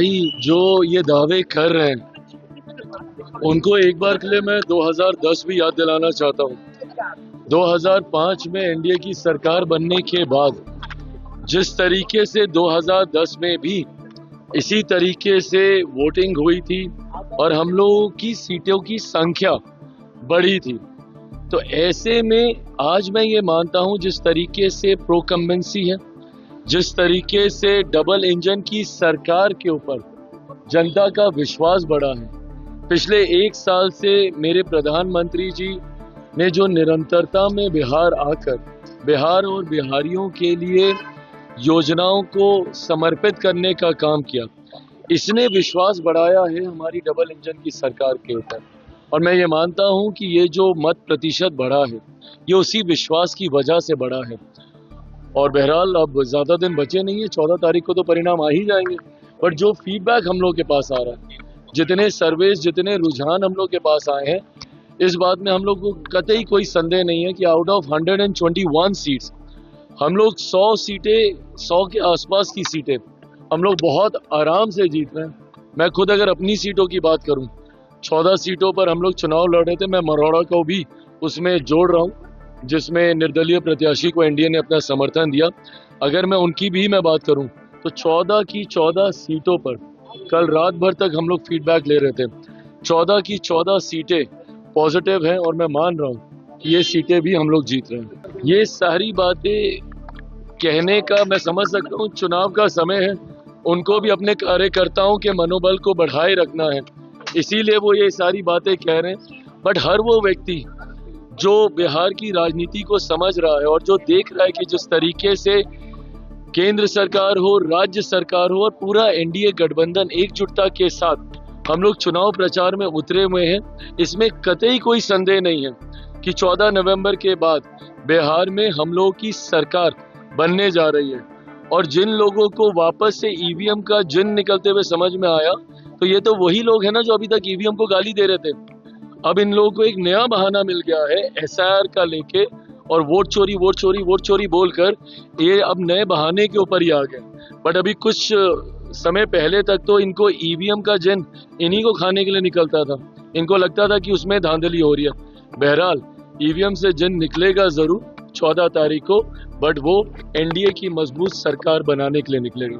भाई जो ये दावे कर रहे हैं उनको एक बार के लिए मैं 2010 भी याद दिलाना चाहता हूँ। 2005 में एनडीए की सरकार बनने के बाद जिस तरीके से 2010 में भी इसी तरीके से वोटिंग हुई थी और हम लोगों की सीटों की संख्या बढ़ी थी, तो ऐसे में आज मैं ये मानता हूँ जिस तरीके से प्रोकम्बेंसी है, जिस तरीके से डबल इंजन की सरकार के ऊपर जनता का विश्वास बढ़ा है, पिछले एक साल से मेरे प्रधानमंत्री जी ने जो निरंतरता में बिहार आकर बिहार और बिहारियों के लिए योजनाओं को समर्पित करने का काम किया, इसने विश्वास बढ़ाया है हमारी डबल इंजन की सरकार के ऊपर। और मैं ये मानता हूं कि ये जो मत प्रतिशत बढ़ा है ये उसी विश्वास की वजह से बढ़ा है। और बहरहाल अब ज्यादा दिन बचे नहीं है, 14 तारीख को तो परिणाम आ ही जाएंगे। पर जो फीडबैक हम लोग के पास आ रहा है, जितने सर्वेस, जितने रुझान हम लोग के पास आए हैं, इस बात में हम लोग को कतई कोई संदेह नहीं है कि आउट ऑफ 121 सीट्स हम लोग 100 सीटें, 100 के आसपास की सीटें हम लोग बहुत आराम से जीत रहे हैं। मैं खुद अगर अपनी सीटों की बात करूं, 14 सीटों पर हम लोग चुनाव लड़ रहे थे, मैं मरौड़ा को भी उसमें जोड़ रहा हूं जिसमें निर्दलीय प्रत्याशी को एनडीए ने अपना समर्थन दिया। अगर मैं उनकी भी मैं बात करूं तो 14 की 14 सीटों पर कल रात भर तक हम लोग फीडबैक ले रहे थे, 14 की 14 सीटें पॉजिटिव हैं और मैं मान रहा हूं कि ये सीटें भी हम लोग जीत रहे हैं। ये सारी बातें कहने का मैं समझ सकता हूं, चुनाव का समय है, उनको भी अपने कार्यकर्ताओं के मनोबल को बढ़ाए रखना है, इसीलिए वो ये सारी बातें कह रहे हैं। बट हर वो व्यक्ति जो बिहार की राजनीति को समझ रहा है और जो देख रहा है कि जिस तरीके से केंद्र सरकार हो, राज्य सरकार हो और पूरा एनडीए गठबंधन एकजुटता के साथ हम लोग चुनाव प्रचार में उतरे हुए हैं, इसमें कतई कोई संदेह नहीं है कि 14 नवंबर के बाद बिहार में हम लोगों की सरकार बनने जा रही है। और जिन लोगों को वापस से ईवीएम का जिन निकलते हुए समझ में आया, तो ये तो वही लोग हैं ना जो अभी तक ईवीएम को गाली दे रहे थे। अब इन लोगों को एक नया बहाना मिल गया है एसआईआर का लेके, और वोट चोरी वोट चोरी वोट चोरी बोलकर ये अब नए बहाने के ऊपर ही आ गए। बट अभी कुछ समय पहले तक तो इनको ईवीएम का जिन इन्हीं को खाने के लिए निकलता था, इनको लगता था कि उसमें धांधली हो रही है। बहरहाल ईवीएम से जिन निकलेगा जरूर 14 तारीख को, बट वो एनडीए की मजबूत सरकार बनाने के लिए निकलेगा।